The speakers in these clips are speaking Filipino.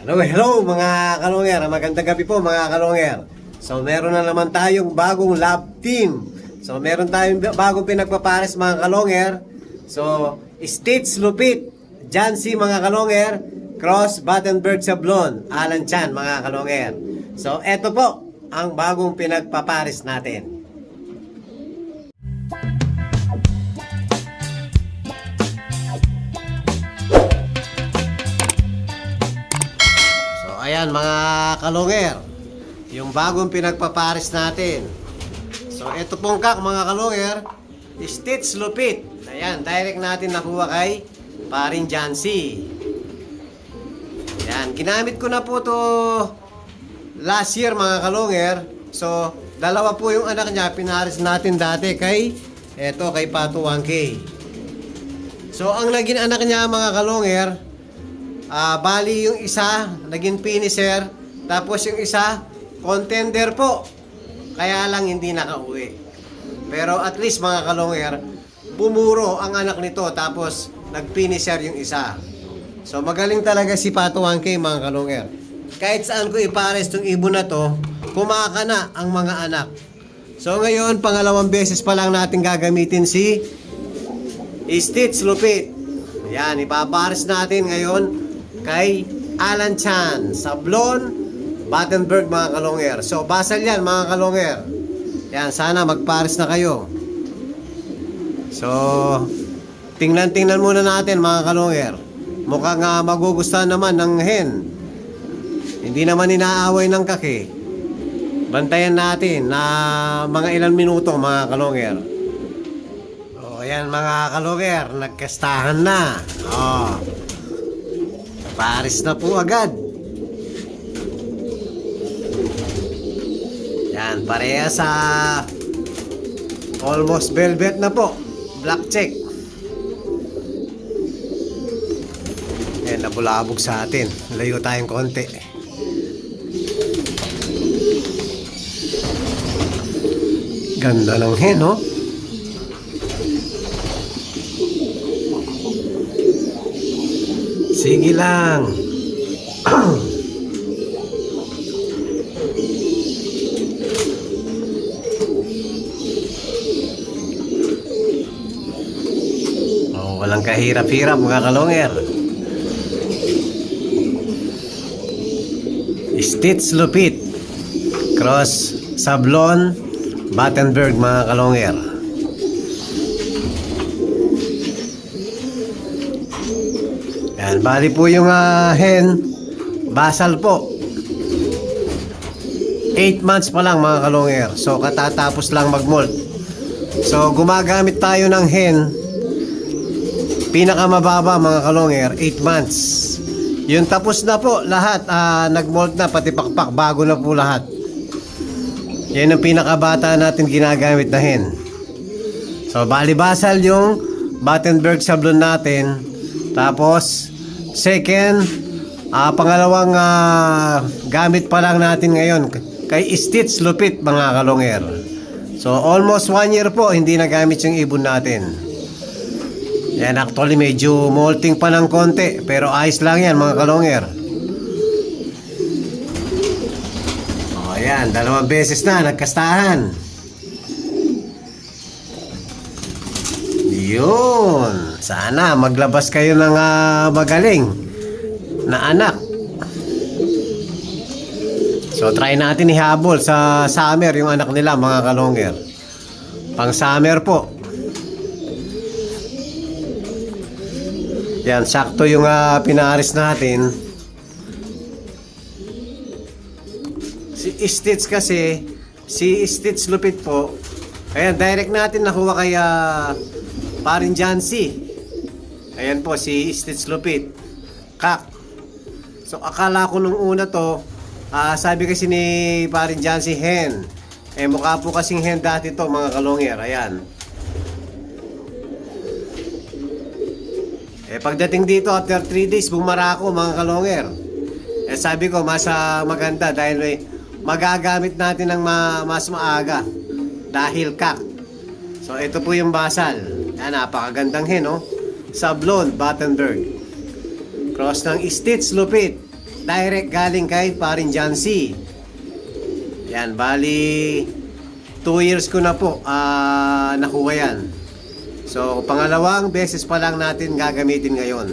Hello mga kalonger, magandang gabi po mga kalonger. So meron na naman tayong bagong lab team. So meron tayong bagong pinagpapares mga kalonger. So Stitch Lupit, Jancy mga kalonger, Cross Battenberg Sablon, Alan Chan mga kalonger. So eto po ang bagong pinagpapares natin. Ayan mga kalonger, yung bagong pinagpapares natin. So ito pong kak mga kalonger, Stitch Lupit. Ayan, direct natin nakuha kay paring Jancy. Ayan, ginamit ko na po to last year mga kalonger. So dalawa po yung anak niya, pinares natin dati kay Pato 1K. So ang naging anak niya mga kalonger, bali yung isa naging finisher, tapos yung isa contender po, kaya lang hindi nakauwi. Pero at least mga kalonger, pumuro ang anak nito, tapos nag-finisher yung isa. So magaling talaga si Pato 1K mga kalonger. Kahit saan ko ipares tong ibon na to, kumakana ang mga anak. So ngayon, pangalawang beses pa lang natin gagamitin si Stitch Lupit. Yan, ipapares natin ngayon kay Alan Chan, Sablon, Battenberg mga kalonger. So basal yan mga kalonger. Yan, sana magpares na kayo. So tingnan muna natin mga kalonger. Mukhang magugustuhan naman ng hen. Hindi naman inaaway ng kaki. Bantayan natin na mga ilang minuto mga kalonger. O ayan mga kalonger, nagkastahan na. Paris na po agad. Yan, pareha sa almost velvet na po. Black check. Yan, nabulabog sa atin. Layo tayong konti. Ganda ng hen, no? Sige lang. Walang kahirap-hirap mga kalonger. Stitch Lupit, Cross Sablon, Battenberg mga kalonger. Yan, bali po yung hen, basal po. 8 months pa lang mga kalonger. So katatapos lang mag-molt. So gumamit tayo ng hen, pinakamababa mga kalonger, 8 months. Yung tapos na po lahat, nag-molt na, pati pakpak, bago na po lahat. Yan ang pinakabata natin ginagamit na hen. So bali basal yung Battenberg Sablon natin. Tapos second, pangalawang gamit pa lang natin ngayon kay Stitch Lupit mga kalonger. So almost 1 year po hindi nagamit yung ibon natin. Yan, actually medyo molting pa ng konti, pero ayos lang yan mga kalonger. O yan, 2 beses na nagkastahan. Yun, sana maglabas kayo ng magaling na anak. So try natin ihabol sa summer yung anak nila mga kalonger. Pang summer po. Yan, sakto yung pinaris natin. Si Stitch kasi, si Stitch Lupit po, ayan, direct natin nakuha kay paring Jancy. Ayan po si Stitch Lupit, kak. So akala ko nung una to, sabi kasi ni paring Jancy hen. Mukha po kasing hen dati to mga kalonger. Ayan. Pagdating dito after 3 days bumara ako mga kalonger. Sabi ko mas maganda dahil magagamit natin ng mas maaga dahil kak. So ito po yung basal. Yan, napakagandang hen, no? Sablon, Battenberg. Cross ng Stitch Lupit. direct galing kay paring John C. Yan, bali 2 years ko na po nakuha yan. So, pangalawang beses pa lang natin gagamitin ngayon.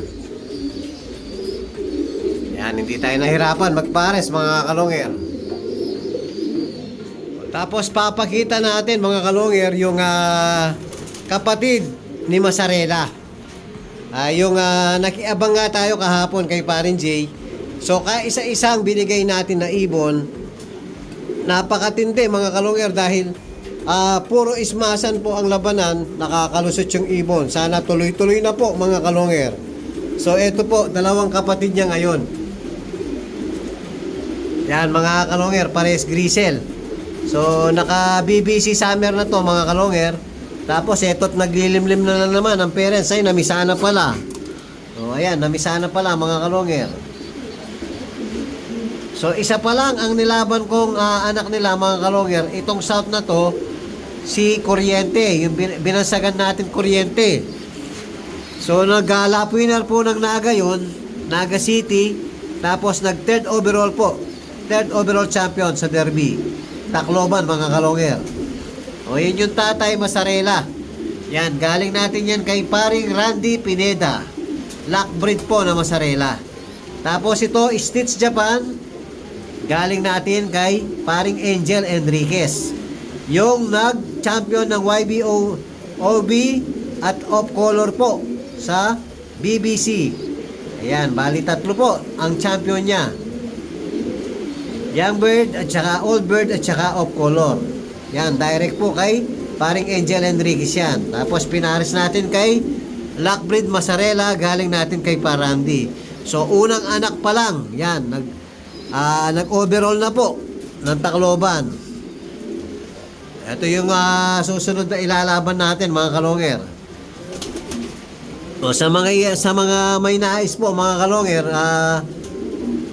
Yan, hindi tayo nahirapan magpares mga kalongger. Tapos papakita natin mga kalongger yung kapatid ni Masarela. Yung nakiabang nga tayo kahapon kay Parin J. So kaisa-isang binigay natin na ibon. Napakatindi mga kalongger dahil puro ismasan po ang labanan, nakakalusot yung ibon. Sana tuloy-tuloy na po mga kalongger. So ito po, dalawang kapatid niya ngayon. Yan mga kalongger, pares grisel. So naka BBC summer na to mga kalongger. Tapos eto't naglilimlim na naman ang parents ay namisana pala. So ayan, namisana pala mga kalongger. So isa pa lang ang nilaban kong anak nila mga kalongger. Itong south na to, si Kuryente, yung binansagan natin Kuryente. So nag-lap winner po ng Naga yun, Naga City. Tapos nag third overall po, third overall champion sa Derby, Tacloban mga kalongger. O yun yung tatay Masarela. Yan, galing natin yan kay paring Randy Pineda, lockbreed po na Masarela. Tapos ito, Stitch Japan, galing natin kay paring Angel Enriquez, yung nag-champion ng YBO OB at off color po sa BBC. Ayan, bali 3 po ang champion niya. Young bird at saka old bird at saka off color. Yan, direct po kay paring Angel Enriquez yan. Tapos pinares natin kay lockbreed Masarela, galing natin kay Parandi. So unang anak pa lang, yan, nag-overall na po ng Tacloban. Ito yung susunod na ilalaban natin mga kalongger. So sa mga may nais po mga kalongger,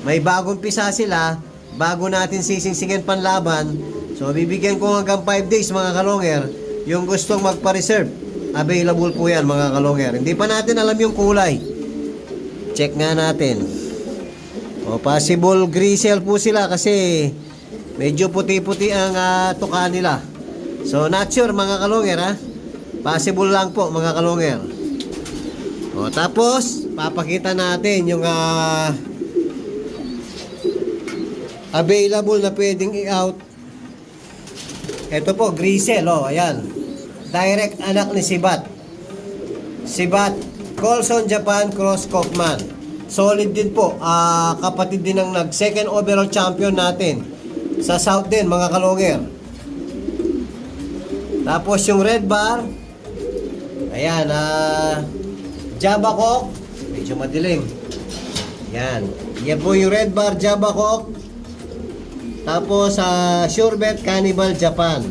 may bagong pisa sila, bago natin sisingsingin panlaban. So bibigyan ko hanggang 5 days mga kalongger. Yung gustong magpa-reserve, available po yan mga kalongger. Hindi pa natin alam yung kulay. Check nga natin. O possible grisel po sila kasi medyo puti-puti ang tuka nila. So not sure mga kalongger ha. Possible lang po mga kalongger. O tapos papakita natin yung available na pwedeng i-out. Ito po, grisel, oh, ayan. Direct anak ni Sibat. Sibat, Colson Japan, Cross Kaufman. Solid din po. Kapatid din ng nag-second overall champion natin. Sa South din, mga kalongger. Tapos yung red bar, ayan, Jabakok. Medyo madilim. Ayan. Yan po yung red bar, Jabakok. Tapos Surebet Cannibal Japan.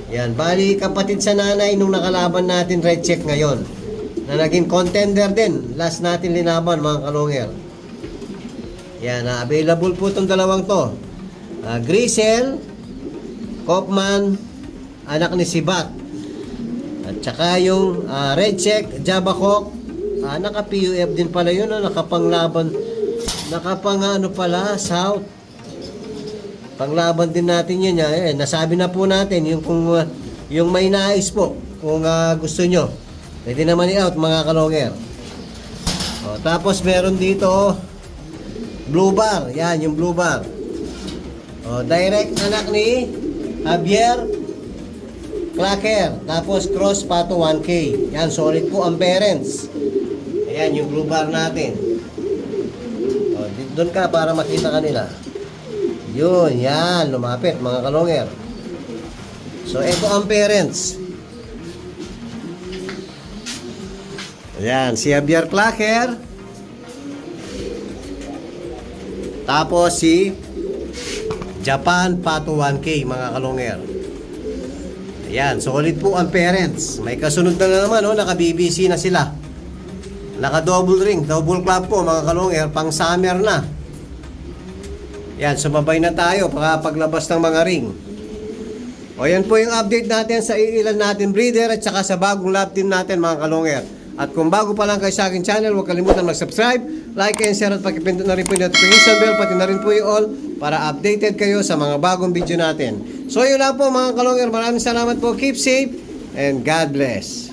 Yan, bali kapatid sa nanay nung nakalaban natin red check ngayon. Na naging contender din. Last natin linaban mga kalongger. Yan, available po itong dalawang to. Grisel, Kaufman, anak ni Sibat. At saka yung red check, Jabakok. Naka-PUF din pala yun, nakapanglaban. Nakapang ano pala, South. Panglaban din natin yun. Nasabi na po natin yung kung yung may nais po kung gusto nyo. Pwede naman i-out mga kalongger. O, tapos meron dito blue bar. Yan yung blue bar. O, direct anak ni Javier Clacker. Tapos cross pato 1K. Yan, solid po ang parents. Ayan yung blue bar natin. O, doon ka para makita kanila. Yun, yan, lumapit mga kalongger. So, ito ang parents. Ayan, si Javier Clacker. Tapos si Japan Pato 1K mga kalongger. Ayan, solid po ang parents. May kasunod na naman, naka-BBC na sila. Naka-double ring, double club po mga kalongger, pang summer na. Yan, sumabay na tayo paglabas ng mga ring. O yan po yung update natin sa ilan natin breeder at saka sa bagong lab team natin mga kalongger. At kung bago pa lang kayo sa aking channel, huwag kalimutan mag-subscribe, like and share at pakipindot na rin po yung notification bell, pati na rin po yung all para updated kayo sa mga bagong video natin. So yun lang po mga kalongger, maraming salamat po, keep safe and God bless.